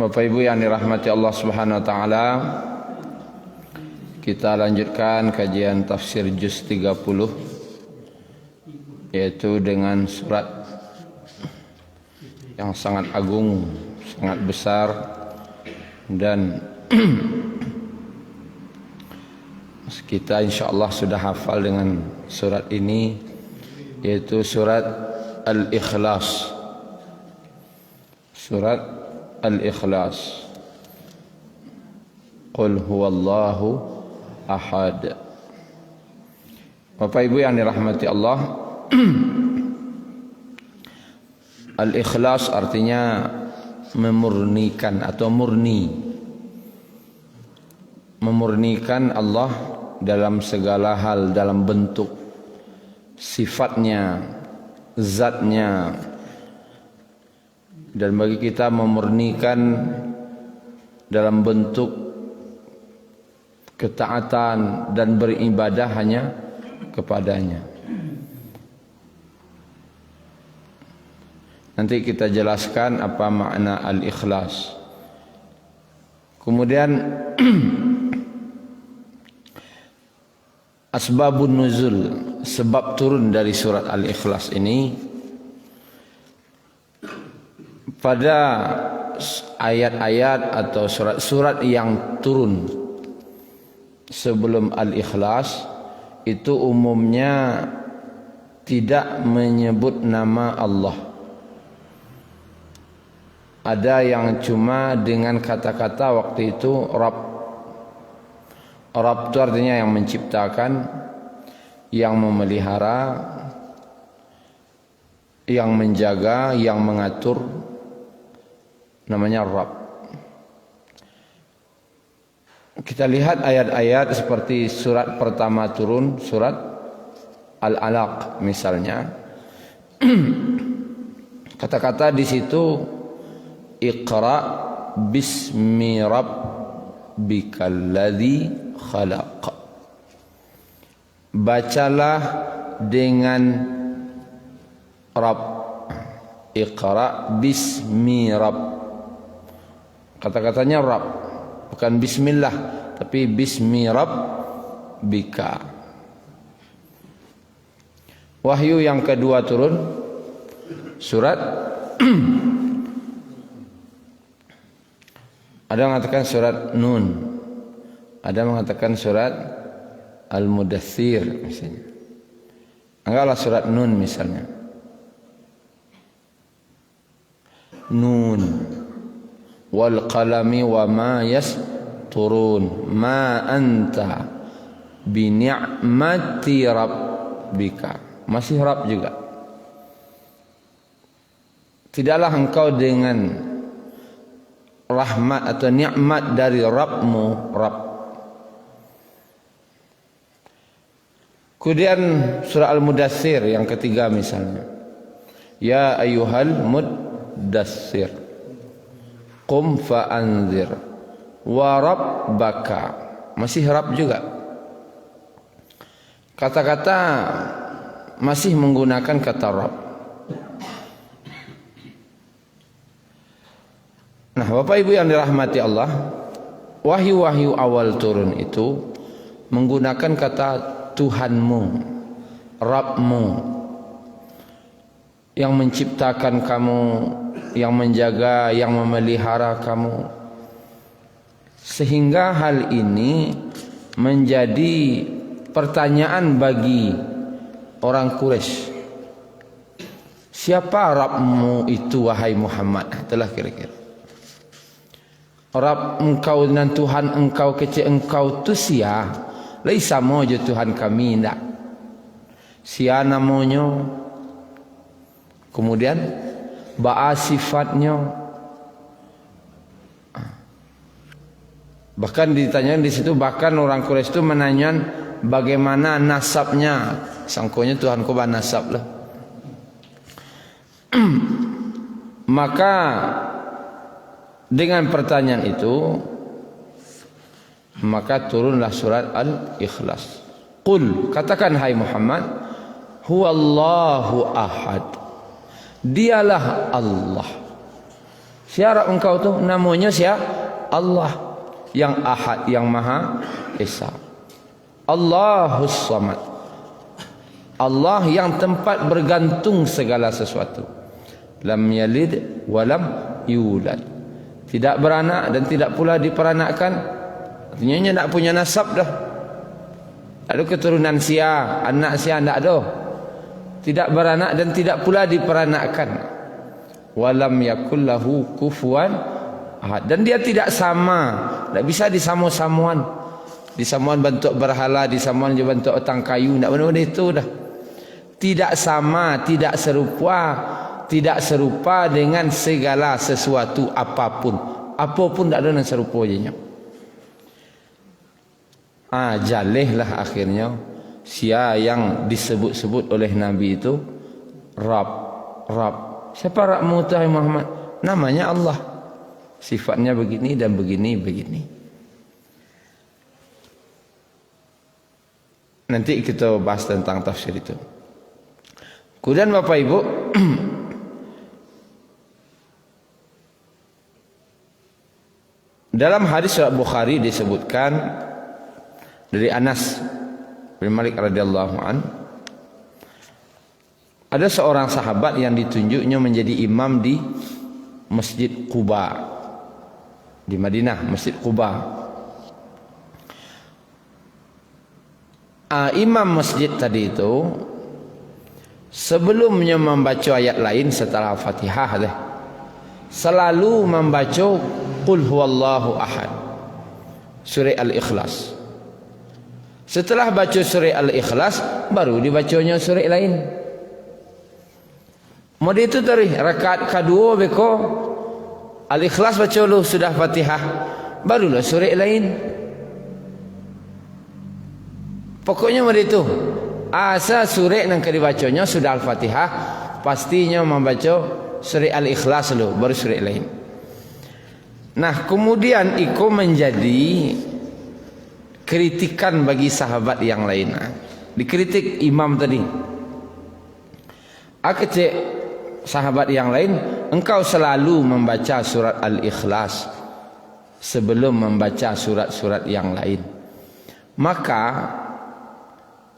Bapak Ibu yang dirahmati Allah Subhanahu wa taala, kita lanjutkan kajian tafsir juz 30, yaitu dengan surat yang sangat agung, sangat besar, dan kita insyaallah sudah hafal dengan surat ini, yaitu surat Al-Ikhlas. Surat Al-Ikhlas. Qul huwallahu ahad. Bapak Ibu yang dirahmati Allah, Al-Ikhlas artinya memurnikan atau murni. Memurnikan Allah dalam segala hal, dalam bentuk, sifatnya, zatnya. Dan bagi kita memurnikan dalam bentuk ketaatan dan beribadah hanya kepadanya. Nanti kita jelaskan apa makna al-ikhlas. Kemudian asbabun nuzul, sebab turun dari surat al-ikhlas ini. Pada ayat-ayat atau surat-surat yang turun sebelum Al-Ikhlas itu umumnya tidak menyebut nama Allah. Ada yang cuma dengan kata-kata waktu itu Rabb. Rabb itu artinya yang menciptakan, yang memelihara, yang menjaga, yang mengatur, namanya Rabb. Kita lihat ayat-ayat seperti surat pertama turun, surat Al-Alaq misalnya. Kata-kata di situ Iqra bismi rabbikal ladzi khalaq. Bacalah dengan Rabb. Iqra bismi rabb. Kata-katanya Rabb, bukan bismillah, tapi bismi rabbika. Wahyu yang kedua turun surat ada mengatakan surat Nun, ada mengatakan surat Al-Mudaththir misalnya. Anggaplah surat Nun misalnya. Nun wal qalami wa ma yasturun ma anta bi ni'mati rabbika. Masih Rabb juga. Tidaklah engkau dengan rahmat atau nikmat dari Rabbmu, Rabb. Kemudian surah Al-Mudaththir yang ketiga misalnya. Ya ayyuhal muddaththir qum fa'anzir wa rabbaka. Masih Rabb juga. Kata-kata masih menggunakan kata Rabb. Nah, Bapak Ibu yang dirahmati Allah, wahyu-wahyu awal turun itu menggunakan kata Tuhanmu, Rabbmu, yang menciptakan kamu, yang menjaga, yang memelihara kamu. Sehingga hal ini menjadi pertanyaan bagi orang Quraisy. Siapa Rabbmu itu wahai Muhammad? Itulah kira-kira. Rabb engkau dan Tuhan engkau kecil engkau tu sia. Laisa mojo Tuhan kami ndak. Sia namanya. Kemudian ba'a sifatnya. Bahkan ditanyakan di situ, bahkan orang Quraisy itu menanyakan bagaimana nasabnya. Sangkonya Tuhan kau nasab lah. Maka dengan pertanyaan itu maka turunlah surat Al-Ikhlas. Qul, katakan hai Muhammad, huwallahu ahad. Dialah Allah, Siapa engkau tu? Namanya siapa? Allah yang Ahad, yang Maha Esa. Allahus Samad. Allah yang tempat bergantung segala sesuatu. Lam yalid walam yulad. Tidak beranak dan tidak pula diperanakkan. Artinya tak punya nasab dah. Tak ada keturunan sia, anak sia tak ada. Tidak beranak dan tidak pula diperanakkan. Walam yakul lahu kufuwan ahad. Dan dia tidak sama, tak bisa disama-samuan. Disamuan bentuk berhala, disamuan je bentuk otang kayu, tak benda-benda itu dah. Tidak sama, tidak serupa dengan segala sesuatu apapun. Apapun tak ada yang serupa je. Jalihlah akhirnya sia yang disebut-sebut oleh Nabi itu Rab. Siapa Rabmu tu Muhammad? Namanya Allah. Sifatnya begini dan begini. Nanti kita bahas tentang tafsir itu. Kemudian Bapak Ibu, dalam hadis surat Bukhari disebutkan dari Anas bin Malik radhiyallahu an, ada seorang sahabat yang ditunjuknya menjadi imam di Masjid Quba di Madinah, Masjid Quba. Imam masjid tadi itu sebelumnya membaca ayat lain setelah Fatihah selalu membaca Qul huwallahu ahad, surah Al-Ikhlas. Setelah baca surah Al-Ikhlas baru dibacanya surah lain. Mode itu tadi rakaat kedua beko Al-Ikhlas baca dulu, sudah Fatihah barulah surah lain. Pokoknya mode itu asa surah yang dibacanya sudah Al-Fatihah pastinya membaca surah Al-Ikhlas dulu baru surah lain. Nah, kemudian itu menjadi kritikan bagi sahabat yang lain. Dikritik imam tadi. Akecek sahabat yang lain, engkau selalu membaca surat Al-Ikhlas sebelum membaca surat-surat yang lain. Maka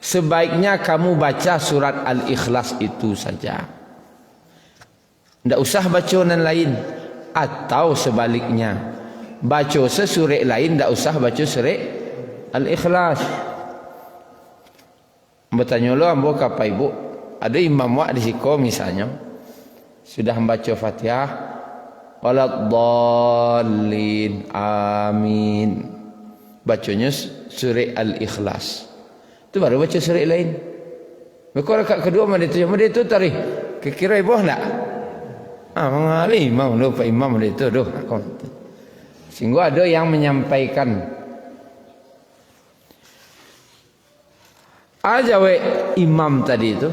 sebaiknya kamu baca surat Al-Ikhlas itu saja. Tidak usah baca yang lain. Atau sebaliknya, baca sesurat lain, tidak usah baca surat Al-Ikhlas. Bertanya lo ambo kapa ibu, ada imam wak di siko misalnya sudah membaca Fatihah, waladdallin, amin, bacanya surat Al-Ikhlas, itu baru baca surat lain. Maka rakaat kedua mana itu tarikh kira ibu tak? Mengalih imam lu pak imam itu doh. Sehingga ada yang menyampaikan aja imam tadi itu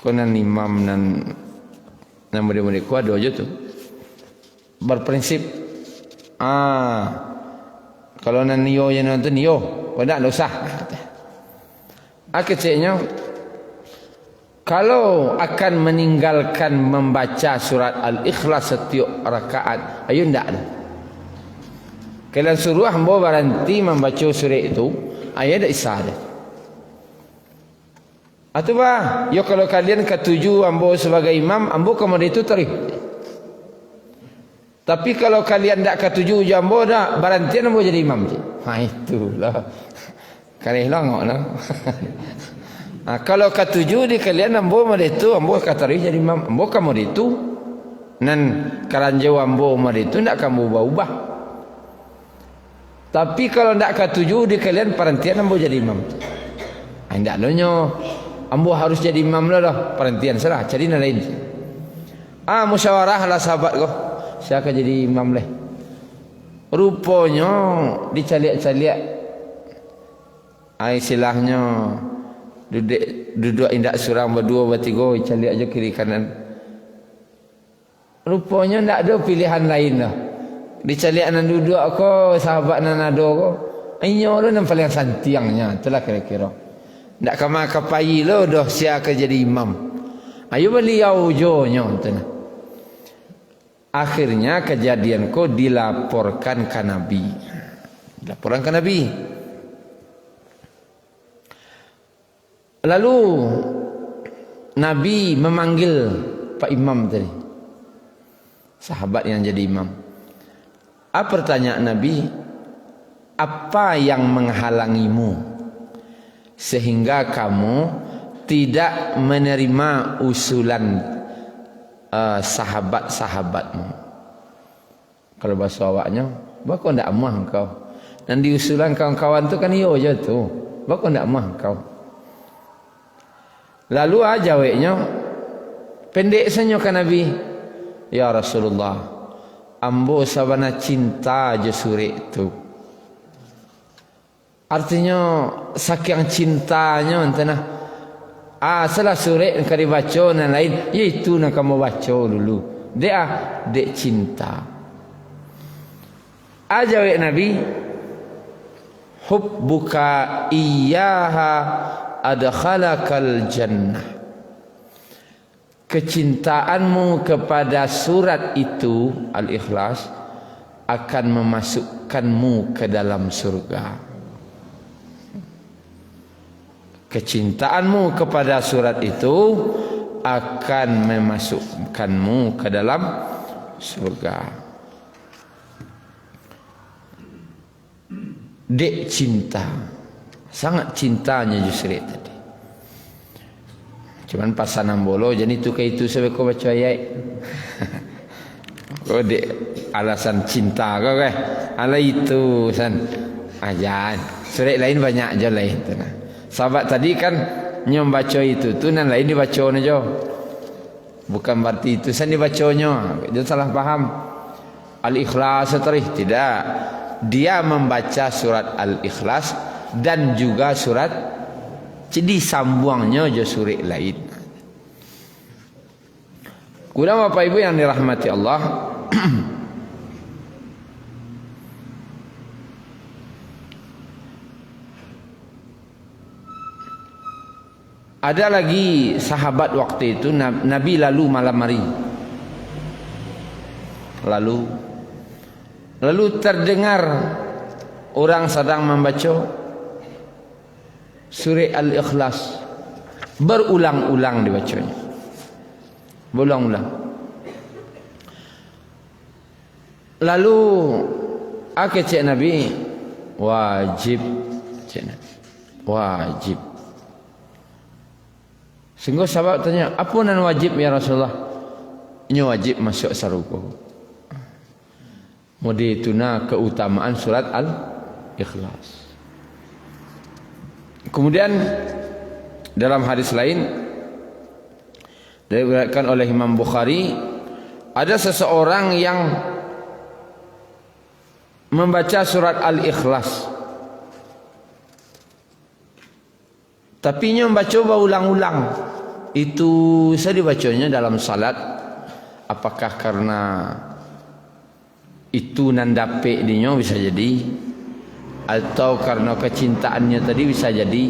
konan imam nan murid-murid ku ada aja tuh berprinsip kalau nan niyo yang nonton niyo pada tak usah akhirnya kalau akan meninggalkan membaca surat Al-Ikhlas setiap rakaat, ayo ndak ada. Kalian suruh hamba berhenti membaca surat itu, ayo ndak isah ada. Atau yo kalau kalian ketujuh hamba sebagai imam, hamba kamu itu tarikh. Tapi kalau kalian ndak ketujuh hamba dak berhenti hamba jadi imam. Itulah. Kalian ngok nah. Kalau ketujuh di kalian ambo itu ambo katari jadi imam, ambo kamu itu nan karanjau ambo itu ndak kamu ubah. Tapi kalau ndak ketujuh di kalian perhentian ambo jadi imam. Ndak lonyo ambo harus jadi imam lah perhentian serah jadi lain. Musyawarah lah sahabat kau. Siapa jadi imam leh? Rupanya dicaliak-caliak. Istilahnya duduk indak surang berdua bertiga cari aja kiri kanan. Rupanya ndak ada pilihan lain lah. Dicari anak duduk aku sahabat nan ada aku. Inyo lo yang paling santiangnya itulah kira-kira. Ndak kama kapai lo dah sia ke jadi imam. Ayo beliau jo nyo tu. Akhirnya kejadianku dilaporkan ke Nabi. Laporan ke Nabi. Lalu Nabi memanggil Pak Imam tadi, sahabat yang jadi imam. Apa pertanyaan Nabi? Apa yang menghalangimu sehingga kamu tidak menerima usulan sahabat-sahabatmu? Kalau bahasa awaknya, bakal ndak amah engkau. Dan diusulan kawan-kawan tu kan iyo je tu. Bakal ndak amah engkau. Lalu jawabnya pendek saja ke Nabi. Ya Rasulullah, ambo sabana cinta je suri itu. Artinya saking cintanya entah. Salah suri yang dibaca dan lain, itu nak kamu baca dulu. Dia dek cinta. Jawab Nabi, hubbuka iyyaha adkhalakal jannah. Kecintaanmu kepada surat itu, Al-Ikhlas, akan memasukkanmu ke dalam surga. Kecintaanmu kepada surat itu akan memasukkanmu ke dalam surga. Dek cinta, sangat cintanya justru tadi. Cuman pasangan bolo jadi tu ke itu sampai kau baca ayat. Kau dek alasan cinta kau ke? Ala itu san ajan. Surat lain banyak je lain tu nah. Sahabat tadi kan nyom baca itu tu nan lain dibaca aja. Bukan berarti itu san dibacanya. Jangan salah paham. Al-Ikhlas terih tidak. Dia membaca surat Al-Ikhlas dan juga surat, jadi sambungnya je surat lain. Kurang Bapak Ibu yang dirahmati Allah. Ada lagi sahabat waktu itu, Nabi lalu malam hari. Lalu terdengar orang sedang membaca surah Al-Ikhlas. Berulang-ulang dibacanya. Berulang-ulang. Lalu cek Nabi, wajib. Cek Nabi, wajib. Sehingga sahabat tanya, apa nan wajib ya Rasulullah? Ini wajib masuk saruku. Mudi tuna keutamaan surat Al-Ikhlas. Kemudian dalam hadis lain diriwayatkan oleh Imam Bukhari, ada seseorang yang membaca surat Al-Ikhlas, tapi nya membaca berulang-ulang. Itu saya dibacanya dalam salat. Apakah karena itu nandape dinyo bisa jadi, atau karena kecintaannya tadi bisa jadi.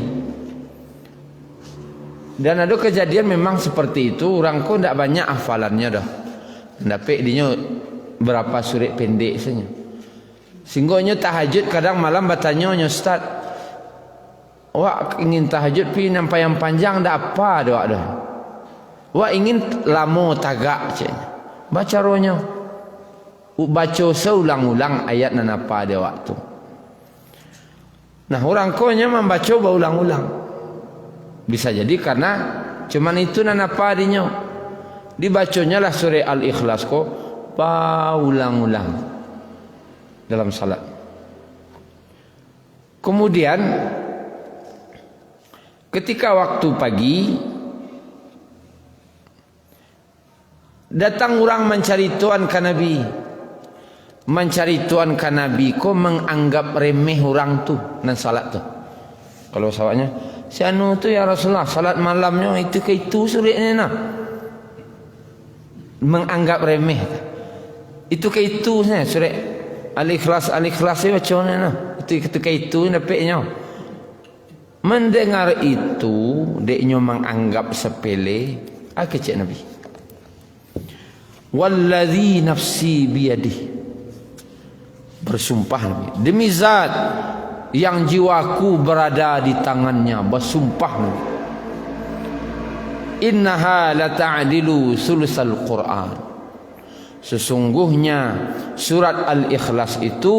Dan ada kejadian memang seperti itu. Orang kok tidak banyak hafalannya dah. Nandape dinyo berapa surat pendek saja. Sehingga tahajud kadang malam bertanya Ustaz, wak ingin tahajud pi nampai yang panjang dah apa doa dah. Wak ingin lamo tagak caknya. Baca rohnya. Baca seulang-ulang ayat nan apa dia waktu. Nah, orang konya membaca berulang-ulang. Bisa jadi karena cuman itu nan apa dinya. Dibacanya lah surah Al-Ikhlas kok berulang-ulang dalam salat. Kemudian ketika waktu pagi datang orang mencari Tuhan ke Nabi. Mencari Tuhan ke Nabi kok menganggap remeh orang tu dan salat tu. Kalau sahabatnya, si anu tu ya Rasulullah salat malamnya itu ke itu suratnya nah. Menganggap remeh. Itu ke itu nah surat Al-Ikhlas ni macam mana nah. Itu ketika itu dapatnya. Mendengar itu, deknya menganggap sepele. Cek Nabi. Wallazi nafsi biyadihi, bersumpah Nabi, demi zat yang jiwaku berada di tangannya, bersumpah Nabi, innaha la ta'dilu sulusal Quran, sesungguhnya surat Al-Ikhlas itu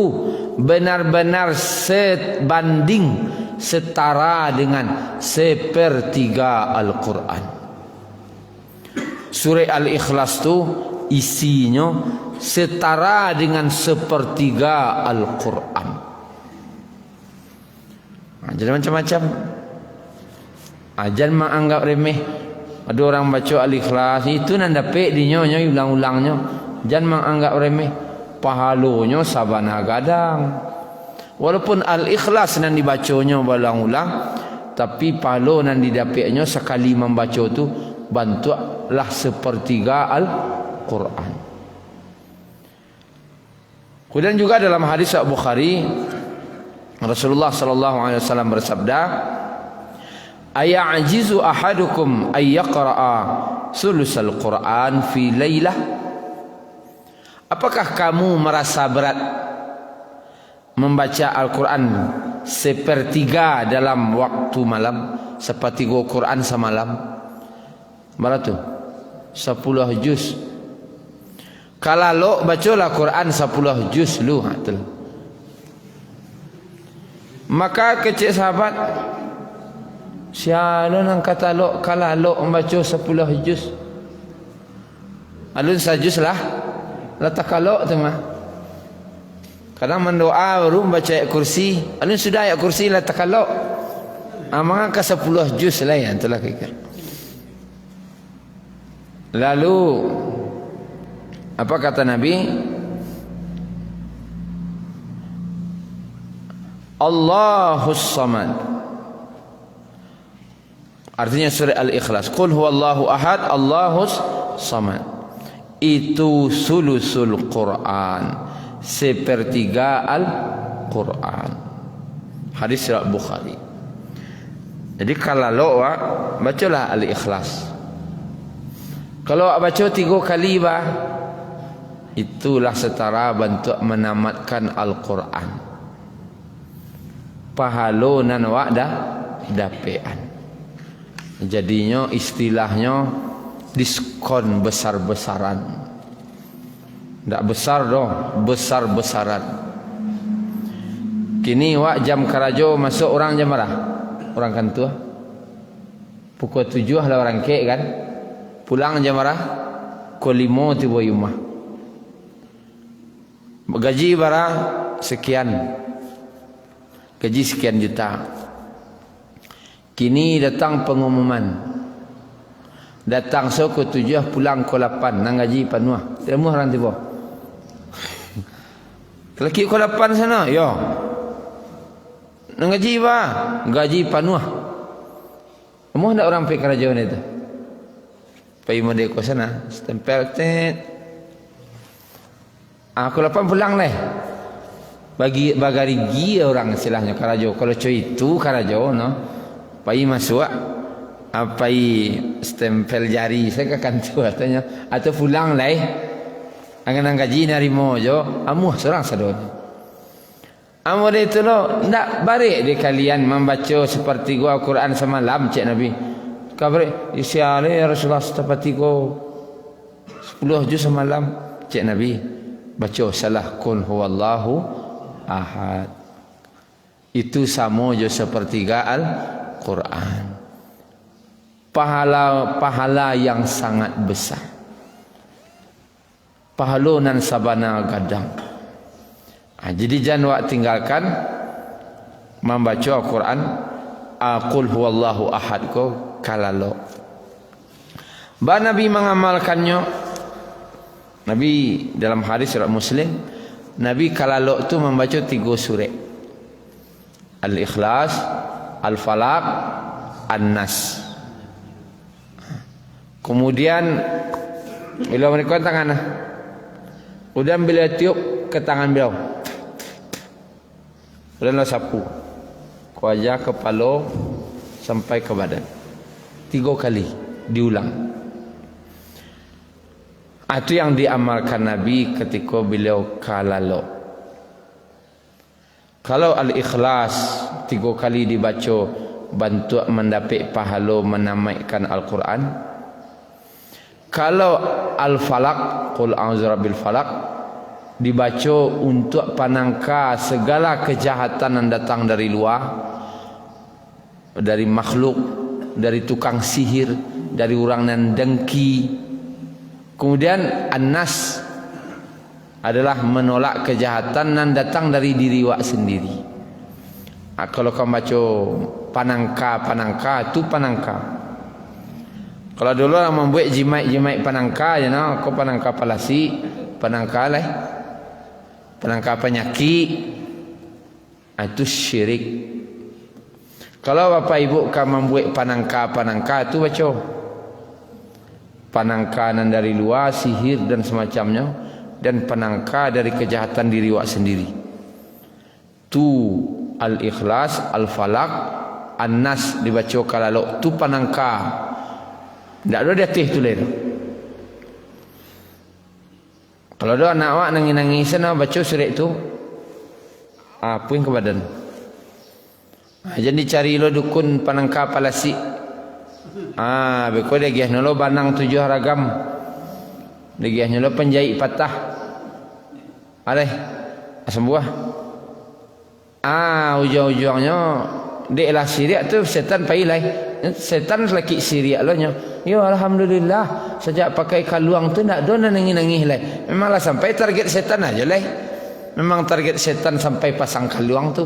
benar-benar sebanding, setara dengan sepertiga Al-Quran. Surah Al-Ikhlas itu isinya setara dengan sepertiga Al-Quran. Jadi macam-macam. Jangan menganggap remeh. Ada orang baca Al-Ikhlas itu nan dapat dinyonya ulang-ulangnya. Jangan menganggap remeh. Pahalanya sabana gadang. Walaupun Al-Ikhlas nan dibacanya berulang-ulang, tapi pahala nan didapatnya sekali membaca tu bantulah sepertiga Al-Quran. Kemudian juga dalam hadis Bukhari, Rasulullah sallallahu alaihi wasallam bersabda, "Aya'jizu ahadukum ay yaqra'a sulusal Quran fi lailah?" Apakah kamu merasa berat membaca Al-Quran sepertiga dalam waktu malam, sepertiga Quran semalam? Berapa tu? 10 juz. Kalau lo bacalah Quran 10 juz lu, maka kecil sahabat, siapa nang kata lo kalau lo membaca 10 juz, alun sajuz lah, letak kalau tu mah. Kadang mendoa baru membaca ayat kursi, alun sudah ayat kursi letak kalau, maka ke 10 juz lah yang telah kira. Lalu apa kata Nabi? Allahus Samad. Artinya surah Al-Ikhlas. Qul huwallahu ahad, Allahus Samad. Itu sulusul Quran, sepertiga Al-Quran. Hadis riwayat Bukhari. Jadi kalau lo bacalah Al-Ikhlas. Kalau baca 3 kali itulah setara bentuk menamatkan Al-Quran. Pahala nan wak dapean. Jadinya istilahnya diskon besar-besaran. Tak besar doh, besar-besaran. Kini wak jam karajo masuk orang jam berapa? Orang kantua. Pukul 7 lah orang kek kan. Pulang jam berapa? Pukul 5 tiba rumah. Gaji berapa? Sekian. Gaji sekian juta. Kini datang pengumuman. Datang so ke 7, pulang ke 8. Nang gaji panuah. Temu orang tiba. Laki ke 8 sana. Yo. Nang gaji ba? Gaji panuah. Kamu hendak orang pergi kerajaan itu? Pergi model ke sana. Stempel. Aku 8 pulang lah. Bagi bagari orang istilahnya karajo. Kalau cuy itu karajo no. Pai masuk pai stempel jari saya kan tu katanya atau pulang lah. Angan gaji narimo jo amuh seorang sadon. Amuh dia itu lo ndak barik dia kalian membaca seperti gua Quran semalam cik Nabi. Kabar isiale Rasulullah seperti gua 10 juz semalam cik Nabi. Baca salah qul huwallahu ahad. Itu sama je sepertiga Al-Quran. Pahala yang sangat besar. Pahala nan sabana gadang. Jadi jangan wak tinggalkan membaca Al-Quran. Qul huwallahu ahad ko kalalo. Ba Nabi mengamalkannya. Nabi dalam hadis riwayat Muslim, Nabi kalau tu membaca 3 surah. Al-Ikhlas, Al-Falaq, An-Nas. Kemudian bila mereka tangan, kemudian bila tiup ke tangan beliau, kemudian sapu ke wajah, kepala sampai ke badan. 3 kali diulang. Itu yang diamalkan Nabi ketika beliau kalalo. Kalau Al-Ikhlas 3 kali dibaca bantu mendapat pahala menamaikan Al-Quran. Kalau Al-Falaq, Qul a'udzu birabbil falaq, dibaca untuk panangka segala kejahatan yang datang dari luar, dari makhluk, dari tukang sihir, dari orang yang dengki. Kemudian An-Nas adalah menolak kejahatan yang datang dari diri wak sendiri. Kalau kau baca panangka itu panangka. Kalau dulu orang membuat jimai panangka, you know, kau panangka palasi, panangka lah, panangka penyakit, itu syirik. Kalau bapak ibu kau membuat panangka itu baca panangkanan dari luar, sihir dan semacamnya, dan penangka dari kejahatan diri wak sendiri. Tu Al-Ikhlas, Al-Falaq, An-Nas dibaca kalau tu penangka. Tak ada dia tih tulis. Kalau ada anak awak nangis-nangis sana baca surat tu, puing ke badan. Jadi cari lo dukun penangka palasi. Beko dia giah nolo banang 7 ragam. Dia giah nolo penjahit patah. Aleh, asam buah. Ujung-ujungnya dia lah Syriak tu setan pailai. Setan laki Syriak lo nya. Yo alhamdulillah sejak pakai kaluang tu nak dona nangis-nangis lai. Memanglah sampai target setan aja lai. Memang target setan sampai pasang kaluang tu.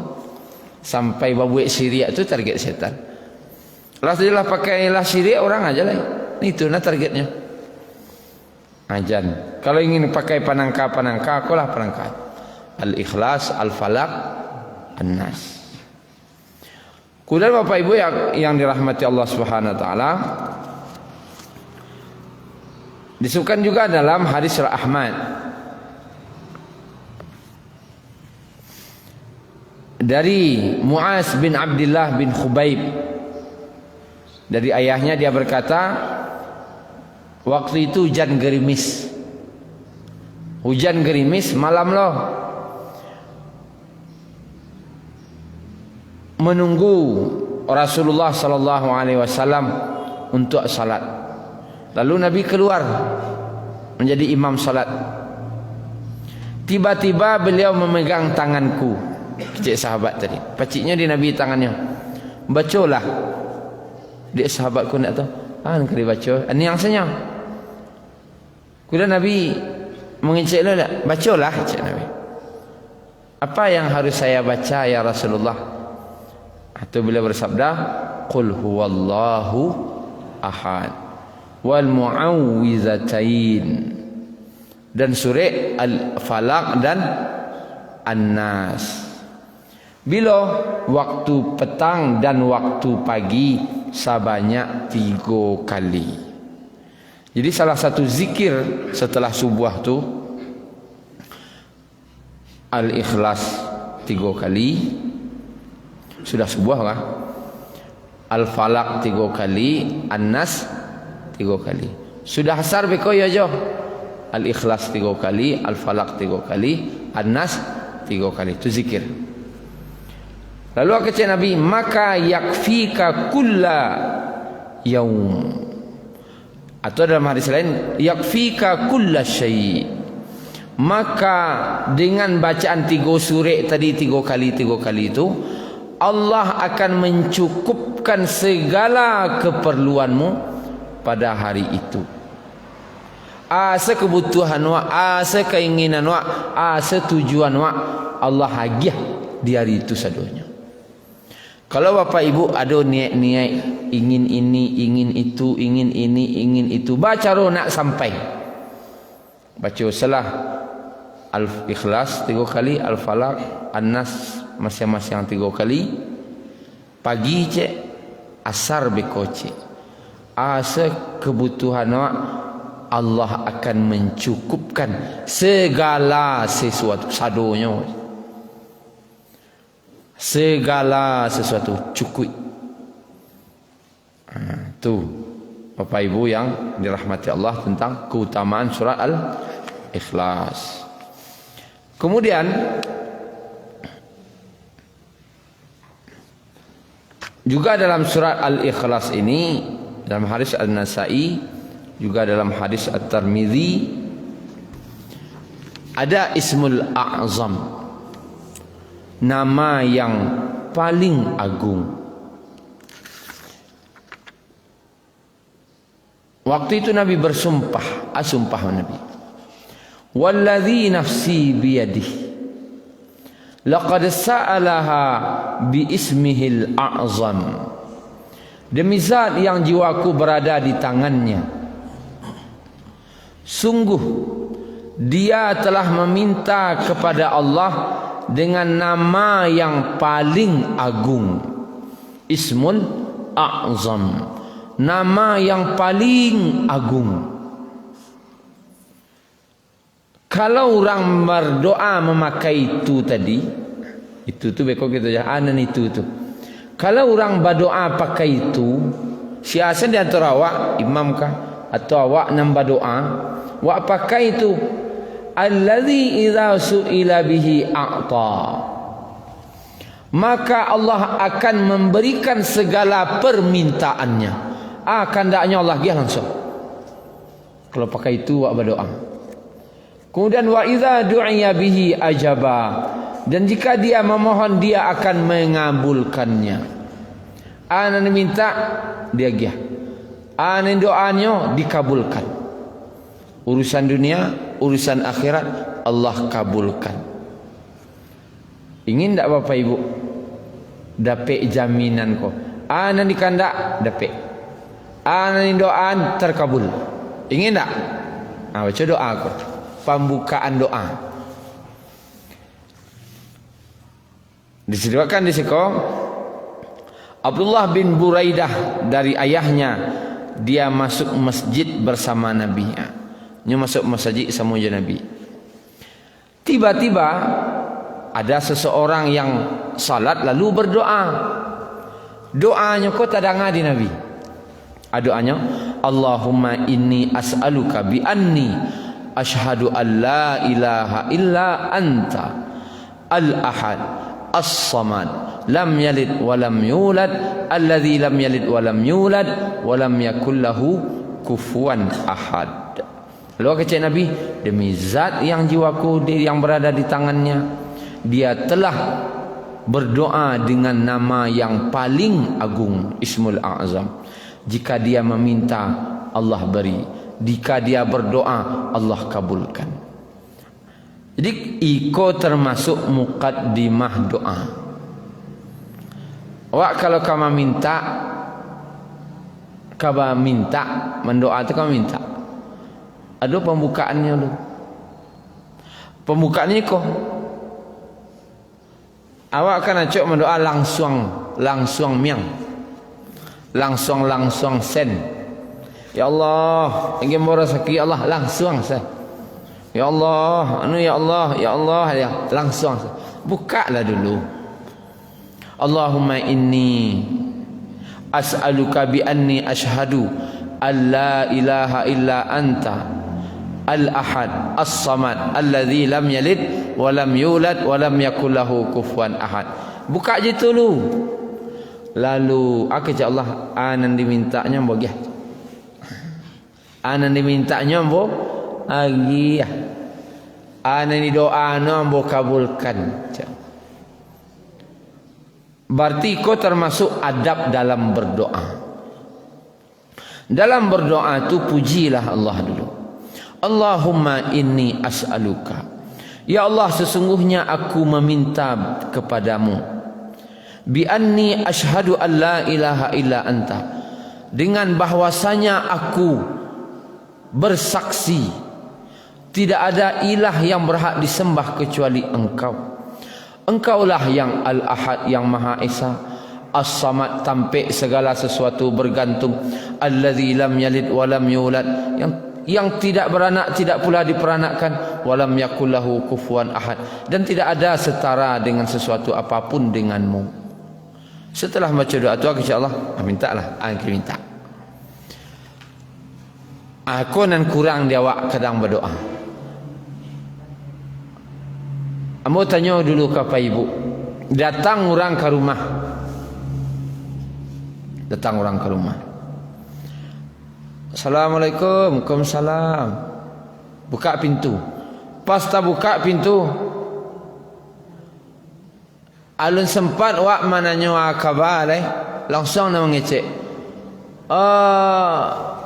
Sampai babuik Syriak tu target setan. Lah sudah pakailah Syriak orang aja lah. Itu nah targetnya. Ajan. Kalau ingin pakai panangka, akulah panangka. Al-Ikhlas, Al-Falaq, An-Nas. Kemudian Bapak Ibu yang dirahmati Allah Subhanahu wa taala, disebutkan juga dalam hadis Ahmad dari Muaz bin Abdullah bin Khubaib. Dari ayahnya dia berkata, waktu itu hujan gerimis. Hujan gerimis malam loh. Menunggu Rasulullah sallallahu alaihi wasallam untuk salat. Lalu Nabi keluar menjadi imam salat. Tiba-tiba beliau memegang tanganku. Kecik sahabat tadi. Paciknya di Nabi tangannya. Bacalah. Dia sahabatku nak tahu. Nak dibaca. Ini yang senyap. Kemudian Nabi mengincik lah. Bacalah, cik Nabi. Apa yang harus saya baca ya Rasulullah? Atau beliau bersabda, Qul huwallahu ahad wal mu'awwizatain, dan surah Al-Falaq dan An-Nas. Bila waktu petang dan waktu pagi sebanyak 3 kali. Jadi salah satu zikir setelah subuh tu Al-Ikhlas 3 kali. Sudah subuh kah? Al-Falaq 3 kali, An-Nas 3 kali. Sudah asar beko ya jo. Al-Ikhlas 3 kali, Al-Falaq 3 kali, An-Nas 3 kali. Itu zikir. Lalu kata Nabi, maka yakfika kulla yaum. Atau dalam hadis lain, yakfika kulla syai'. Maka dengan bacaan 3 surah tadi 3 kali itu, Allah akan mencukupkan segala keperluanmu pada hari itu. Asa kebutuhan wa, asa keinginan wa, asa tujuan wa, Allah hadiah di hari itu sadonya. Kalau Bapak Ibu ada niat-niat ingin ini, ingin itu, ingin ini, ingin itu, baca roh nak sampai. Baca salah Al-Ikhlas 3 kali, Al-Falaq, An-Nas masing-masing 3 kali. Pagi cek, asar beko cek. Asa kebutuhan Allah akan mencukupkan segala sesuatu sadonya. Segala sesuatu cukup. Tu Bapak Ibu yang dirahmati Allah, tentang keutamaan surat Al-Ikhlas. Kemudian juga dalam surat Al-Ikhlas ini, dalam hadis An-Nasa'i, juga dalam hadis At-Tirmidzi, ada Ismul A'zam, nama yang paling agung. Waktu itu Nabi bersumpah, sumpah Nabi, "Walladzi nafsi biyadihi, laqad sa'alaha bi ismihil a'zam." Demi zat yang jiwaku berada di tangannya, sungguh dia telah meminta kepada Allah dengan nama yang paling agung. Ismul A'zam, nama yang paling agung. Kalau orang berdoa memakai itu tadi, itu tu beko kita ya, anan itu tu. Kalau orang berdoa pakai itu, siasa di antara awak imam kah atau awak nak berdoa, awak pakai itu, allazi idza su'ila bihi a'ta, maka Allah akan memberikan segala permintaannya. Kandaknya Allah dia langsung. Kalau pakai itu awak berdoa. Kemudian wa idza du'iya bihi ajaba, dan jika dia memohon dia akan mengabulkannya. Ana minta dia gih. Ana doanya dikabulkan. Urusan dunia, urusan akhirat Allah kabulkan. Ingin tak Bapak Ibu dapat jaminan ko? Ana dikandak dapat. Ana doaan terkabul. Ingin tak? Baca doa ko. Pembukaan doa. Disebutkan di sini Abdullah bin Buraidah dari ayahnya, dia masuk masjid bersama Nabi. Dia masuk masjid sama Nabi. Tiba-tiba ada seseorang yang salat lalu berdoa. Doanya kok tak dengar di Nabi. Doanya, Allahumma inni as'aluka bi anni asyhadu an la ilaha illa anta al-ahad as-samad lam yalid wa lam yulad alladzi lam yalid wa lam yulad wa lam yakul lahu kufuwan ahad. Lalu kata Nabi, demi zat yang jiwaku yang berada di tangannya, dia telah berdoa dengan nama yang paling agung, Ismul A'zam. Jika dia meminta Allah beri, jika dia berdoa Allah kabulkan. Jadi iko termasuk muqaddimah doa. Awak kalau kamu minta, mendoa itu kamu minta. Ada pembukaannya dulu. Pembukaannya kok. Awak kan acok mendoa langsung miang. Langsung sen. Ya Allah, ingin merasaki Allah langsung saya. Ya Allah, ya Allah, ya Allah, ya langsung. Bukalah dulu. Allahumma inni as'aluka bi anni asyhadu an la ilaha illa anta al-ahad as-samad alladzi lam yalid wa lam yulad wa lam yakul lahu kufuwan ahad. Buka je dulu. Lalu akaj Allah anan dimintanya bagi. Anan dimintanya bo agi. Anan doa no bo kabulkan. Berarti kau termasuk adab dalam berdoa. Dalam berdoa tu pujilah Allah dulu. Allahumma inni as'aluka. Ya Allah, sesungguhnya aku meminta kepadamu. Bi anni asyhadu an la ilaha illa anta. Dengan bahwasanya aku bersaksi tidak ada ilah yang berhak disembah kecuali Engkau. Engkaulah yang Al-Ahad, yang Maha Esa, As-Samad, tampik segala sesuatu bergantung, Allazi lam yalid wa lam yulad, yang tidak beranak tidak pula diperanakkan, wa lam yakul lahu kufuwan ahad, dan tidak ada setara dengan sesuatu apapun denganmu. Setelah baca doa itu, insyaallah mintalah, kita minta. Aku nan kurang dia awak kadang berdoa. Ambo tanya dulu ke Pak Ibu. Datang orang ke rumah. Datang orang ke rumah. Assalamualaikum. Waalaikumsalam. Buka pintu. Pas tak buka pintu, alun sempat wak mananyo kabar langsung nak mengecek.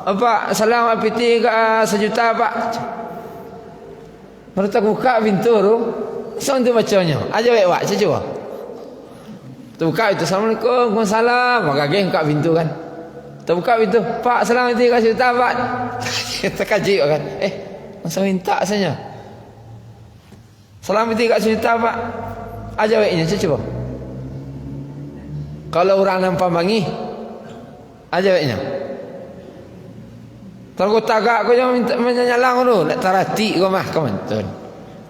Pak, salam apiti ke sejuta Pak. Baru tak buka pintu tu, langsung tu bacanya. Aja wak cuba. Tu buka itu, Assalamualaikum, Waalaikumsalam. Maka geng buka pintu kan. Tu buka pintu, Pak, salam apiti ke sejuta Pak. Terkajik kan. Langsung minta saja. Salam itu kat cerita Pak. Aja weknya cuba. Kalau orang nampak mangi, aja weknya. Kalau tagak kau jangan minta menyalang dulu, nak tarati kau mah kau mentun.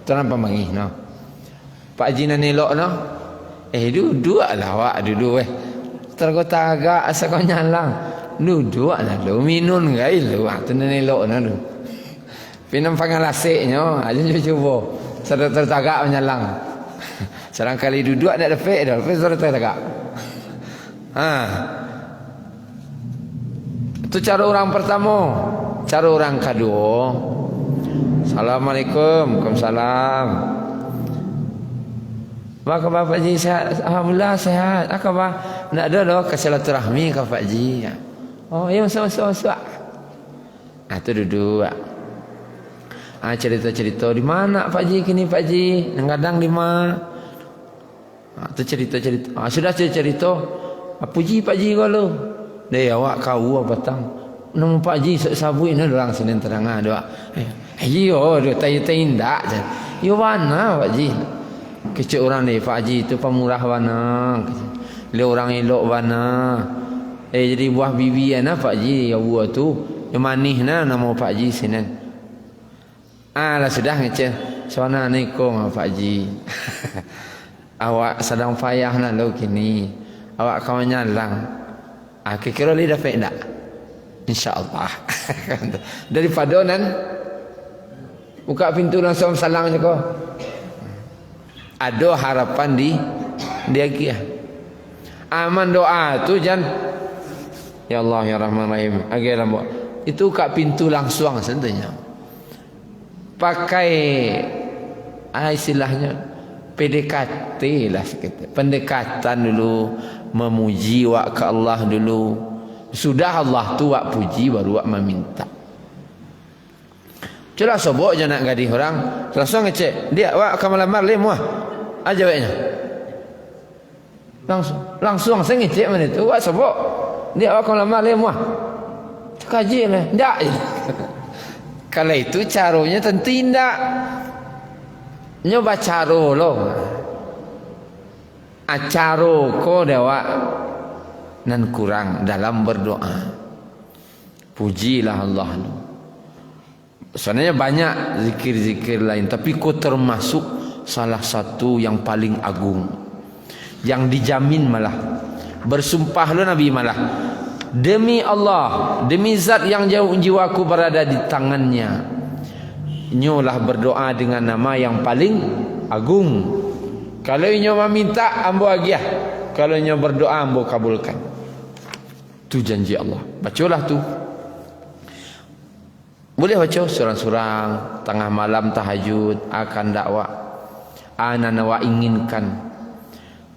Tu nampak mangi no. Pak Haji nak elok no. Duduklah awak duduk Kalau tagak asal kau nyalang, duduklah lu minum gai lu. Tu nak elok no. Pinam pangalasiknya, aja cuba. Sudah tertagak menyalang. Serang kali duduk nak dapat dah. Lepas sudah tertagak. Itu cara orang pertama. Cara orang kedua. Assalamualaikum. Waalaikumsalam. Apa khabar Pak Ji? Sehat? Alhamdulillah sehat. Apa khabar? Nak ada dah kesilaturahmi ke Pak Ji? Oh, ya masuk. Tu duduk. Cerita-cerita di mana Pak Ji kini Pak Ji kadang di mana tu cerita-cerita sudah cerita puji Pak Ji kalau dia awak kau apa tang nama Pak Ji sabui ni orang Senin terangan doa yo dia tanya indak je yo mana Pak Ji kecil orang ni Pak Ji tu pemurah mana dia orang elok mana jadi buah bibi ana Pak Ji ya buah tu yang manis nama Pak Ji Senin. Lah sudah ngecek. Assalamualaikum Pak Haji. Awak sedang payah nak lo kini. Awak kawan nyalang. Kira-kira li dapat tak? InsyaAllah. Daripada nan buka pintu langsung salam je kau. Ada harapan di dia kia. Aman doa tu jangan. Ya Allah ya Rahman Rahim. Agak itu kat pintu langsung sebenarnya. Pakai istilahnya PDKT lah sekitar. Pendekatan dulu, memuji wak ke Allah dulu. Sudah Allah tu wak puji baru wak meminta. Celah sobok je nak gadih orang, langsung ngecek. Dia wak akan melamar lemah. Aja waknya. Langsung saya ngecek mana tu wak sobok. Dia wak akan melamar lemah. Kaji lah. Ndak. Kalau itu caranya tentu tidak. Nyoba caro lo. Acaro ko dewa nan kurang dalam berdoa. Pujilah Allah lo. Sebenarnya banyak zikir-zikir lain, tapi ko termasuk salah satu yang paling agung, yang dijamin malah. Bersumpah lo Nabi malah. Demi Allah, demi zat yang jauh jiwaku berada di tangannya, nyolah berdoa dengan nama yang paling agung. Kalau nyo meminta ambo agiah, kalau nyo berdoa ambo kabulkan. Tu janji Allah. Bacalah tu. Boleh baca surang-surang tengah malam tahajud akan dakwah. Ana nawa inginkan.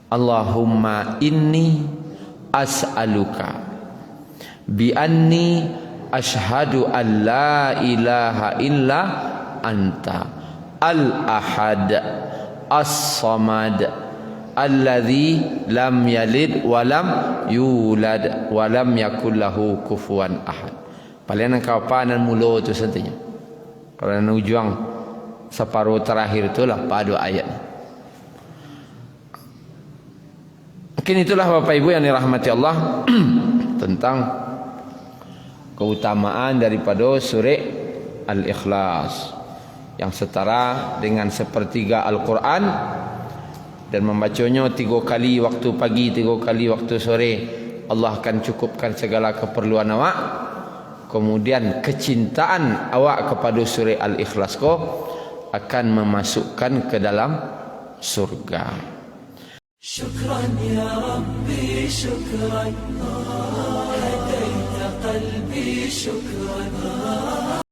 Allahumma inni as'aluka bi anni ashhadu an la ilaha illa anta al-ahad as-samad alladhi lam yalid wa lam yulad wa lam yakul lahu kufuwan ahad. Paling engkau panan mulo tu sentinya. Kalau nak ujuang separuh terakhir itulah pada ayat. Mungkin itulah Bapak Ibu yang dirahmati Allah tentang keutamaan daripada surah Al-Ikhlas yang setara dengan sepertiga Al-Quran dan membacanya 3 kali waktu pagi, 3 kali waktu sore. Allah akan cukupkan segala keperluan awak. kemudian kecintaan awak kepada surah Al-Ikhlas ko akan memasukkan ke dalam surga. Syukran ya Rabbi, syukran, hadaita qalbi, syukran.